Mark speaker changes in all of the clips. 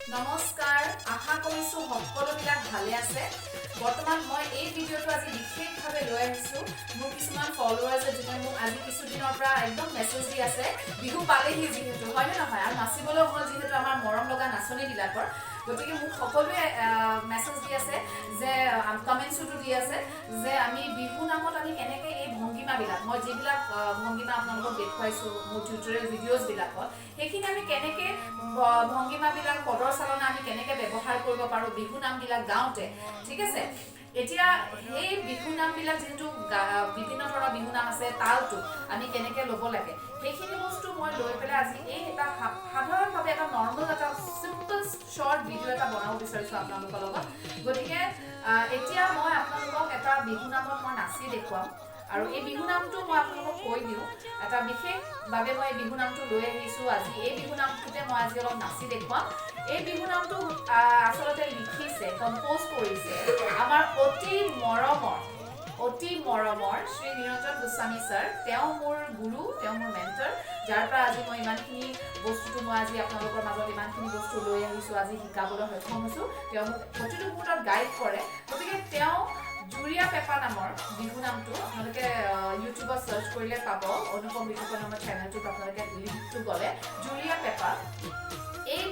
Speaker 1: নমস্কাৰ আশা কৰিছো সকলোবিলাক ভালে আছে বৰ্তমান মই এই ভিডিঅটো আজি বিশেষভাৱে লৈ আহিছো মোৰ কিছুমান ফলোৱাৰ্ছে যিনে মোক আজি কিছু দিনৰ পৰা একদম মেছেজ দি আছে বিহু পালেহি যিহেতু হয় নে নহয় আৰু নাচিবলৈ হ'ল যিহেতু আমাৰ মৰম লগা নাচনী বিলাকৰ গতিকে মোক সকলোৱে মেছেজ দি আছে যে কমেন্টছটো দি আছে যে আমি বিহু নামত আমি কেনেকৈ এই ভংগিমাবিলাক মই যিবিলাক ভংগিমা আপোনালোকক দেখুৱাইছো মোৰ টিউটৰিয়েল ভিডিঅ'জ বিলাকত সেইখিনি আমি কেনেকৈ ভংগিমাবিলাক পদৰ চালনা আমি কেনেকৈ ব্যৱহাৰ কৰিব পাৰো বিহু নামবিলাক গাওঁতে ঠিক আছে এতিয়া এই বিহু নামবিলাক যেহেতু বিভিন্ন ধৰণৰ বিহু নাম আছে তালটো আমি কেনেকৈ ল'ব লাগে সেইখিনি বস্তু মই লৈ পেলাই আজি এই এটা সাধাৰণভাৱে এটা নৰ্মেল এটা চিম্পল শ্বৰ্ট ভিডিঅ' এটা বনাব বিচাৰিছোঁ আপোনালোকৰ লগত গতিকে এতিয়া মই আপোনালোকক এটা বিহু নামত মই নাচি দেখুৱাম আৰু এই বিহু নামটো মই আপোনালোকক কৈ দিওঁ এটা বিশেষভাৱে মই এই বিহু নামটো লৈ আহিছোঁ আজি এই বিহু নামটোতে মই আজি অলপ নাচি দেখুৱাম এই বিহু নামটো আচলতে লিখিছে কম্প'জ কৰিছে আমাৰ অতি মৰমৰ শ্ৰী নিৰঞ্জন গোস্বামী ছাৰ তেওঁ মোৰ গুৰু তেওঁ মোৰ মেণ্টৰ যাৰ পৰা আজি মই ইমানখিনি বস্তুটো মই আজি আপোনালোকৰ মাজত ইমানখিনি বস্তু লৈ আহিছোঁ আজি শিকাবলৈ সক্ষম হৈছোঁ তেওঁ মোক প্ৰতিটো মুহূৰ্তত গাইড কৰে গতিকে তেওঁ জুৰিয়া পেপা নামৰ বিহু নামটো আপোনালোকে ইউটিউবত চাৰ্চ কৰিলে পাব অনুপম বিহু নামৰ চেনেলটোত আপোনালোকে লিংকটো গ'লে জুৰিয়া পেপা এই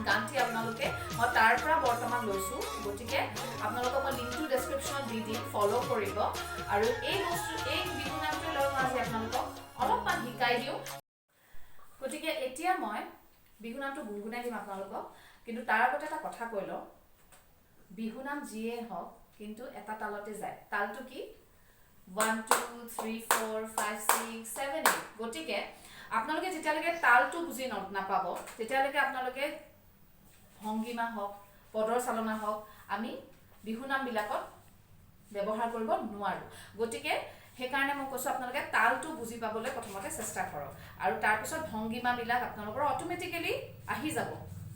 Speaker 1: গানটি আপোনালোকে মই তাৰ পৰা বৰ্তমান লৈছোঁ গতিকে আপোনালোকক মই লিংকটো ডেছক্ৰিপশ্যনত দি দিম ফ'ল' কৰিব আৰু এই বিহু নামটো লৈ মই আজি আপোনালোকক অলপমান শিকাই দিওঁ গতিকে এতিয়া মই বিহু নামটো গুণগুণাই দিম আপোনালোকক কিন্তু তাৰ আগতে এটা কথা কৈ লওঁ বিহু নাম যিয়ে হওক কিন্তু এটা তালতে যায় তালটো কি 1 2 3 4 5 6 7 8 গতিকে আপোনালোকে যেতিয়ালৈকে তালটো বুজি নাপাব তেতিয়ালৈকে আপোনালোকে ভংগিমা হওক পদৰ চালনা হওক আমি বিহু নামবিলাকত ব্যৱহাৰ কৰিব নোৱাৰোঁ গতিকে সেইকাৰণে মই কৈছোঁ আপোনালোকে তালটো বুজি পাবলৈ প্ৰথমতে চেষ্টা কৰক আৰু তাৰপিছত ভংগিমাবিলাক আপোনালোকৰ অট'মেটিকেলি আহি যাব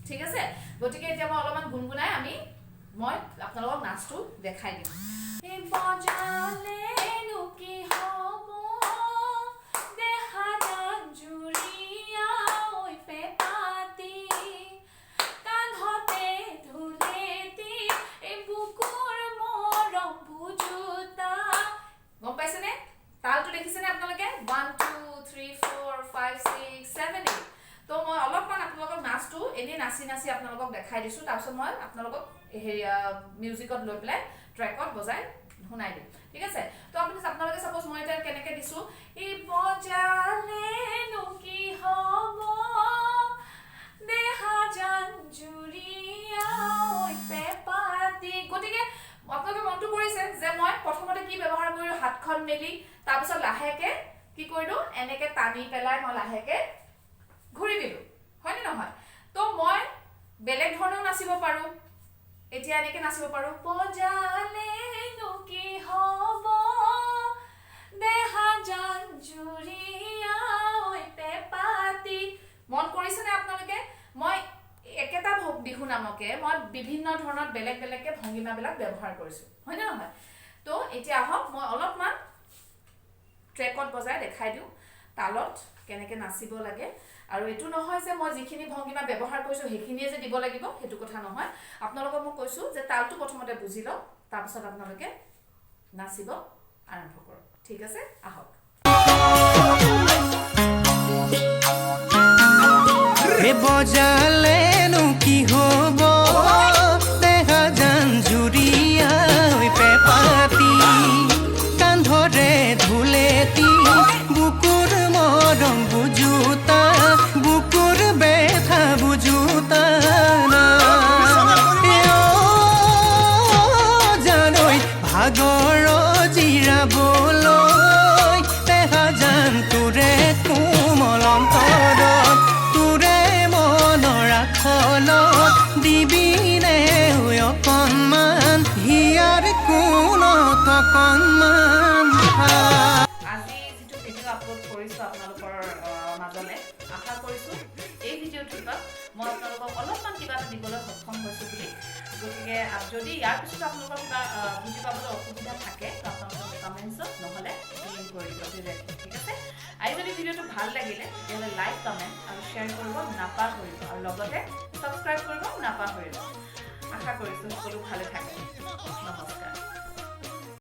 Speaker 1: ঠিক আছে গতিকে এতিয়া মই অলপমান গুণগুণাই মই আপোনালোকক নাচটো দেখাই দিম এই বজালেনো কি হ'ব দেখা যান জুৰিয়া ঐ পেপাতি কান্ধতে ধুলেতি এই বুকুৰ মৰম বুজুতা গম পাইছেনে তালটো দেখিছেনে আপোনালোকে 1 2 3 4 5 6 7 8 তো মই অলপমান আপোনালোকক নাচটো এনেই নাচি আপোনালোকক দেখাই দিছোঁ তাৰপিছত মই আপোনালোকক মিউজিকত লৈ পেলাই ট্ৰেকত বজাই শুনাই দিম ঠিক আছে তো আপোনালোকে সাপোজ মই এটা কেনেকৈ দিছোঁ ই বজালেনো কি হ'ব দেখা যান জুৰিয়া ঐ পেপাতি গতিকে আপোনালোকে মনটো কৰিছে যে মই প্ৰথমতে কি ব্যৱহাৰ কৰিলোঁ হাতখন মেলি তাৰপিছত লাহেকৈ কি কৰিলোঁ এনেকৈ টানি পেলাই মই লাহেকৈ ঘূৰি দিলোঁ হয়নে নহয় তো মই বেলেগ ধৰণেও নাচিব পাৰোঁ এতিয়া এনেকৈ নাচিব পাৰোঁ বজালেনো কি হ'ব দেখা যান জুৰিয়া ঐ পেপাতি মন কৰিছেনে আপোনালোকে মই একেটা বিহু নামকে মই বিভিন্ন ধৰণত বেলেগকৈ ভংগিমাবিলাক ব্যৱহাৰ কৰিছোঁ হয়নে নহয় তো এতিয়া আহক মই অলপমান ট্ৰেকত বজাই দেখাই দিওঁ তালত কেনেকৈ নাচিব লাগে আৰু এইটো নহয় যে মই যিখিনি ভংগিমা ব্যৱহাৰ কৰিছোঁ সেইখিনিয়ে যে দিব লাগিব সেইটো কথা নহয় আপোনালোকক মই কৈছোঁ যে তালটো প্ৰথমতে বুজি লওক তাৰপিছত আপোনালোকে নাচিব আৰম্ভ কৰক ঠিক আছে আহক
Speaker 2: বজালেনো কি হ'ব দেখা যান জুৰিয়া ঐ পেপাতি কান্ধৰে ধুলেতি বুকুৰ মৰম বুজুতা বুকুৰ বেথা বুজুতা জানৈ ভাগৰ জিৰাবলৈ দেখা যান তোৰে কোমল অন্তৰত দিবিনে অকণমান হিয়াৰ কোনত অকণমান আজি যিটো ভিডিঅ' আপলোড কৰিছোঁ আপোনালোকৰ মাজলৈ আশা কৰিছোঁ এই ভিডিঅ'
Speaker 1: ভিডিঅ'টোত মই আপোনালোকক অলপমান কিবা এটা দিবলৈ সক্ষম হৈছোঁ বুলি গতিকে যদি ইয়াৰ পিছত আপোনালোকৰ কিবা বুজি পাবলৈ অসুবিধা থাকে তো আপোনালোকে কমেণ্টছত নহ'লে DM কৰি দিব ডিৰেক্টলি ঠিক আছে আজি যদি ভিডিঅ'টো ভাল লাগিলে তেতিয়াহ'লে লাইক কমেণ্ট আৰু শ্বেয়াৰ কৰিব নাপাহৰিব আৰু লগতে ছাবস্ক্ৰাইব কৰিব নাপাহৰিব আশা কৰিছোঁ সকলো ভালে থাকে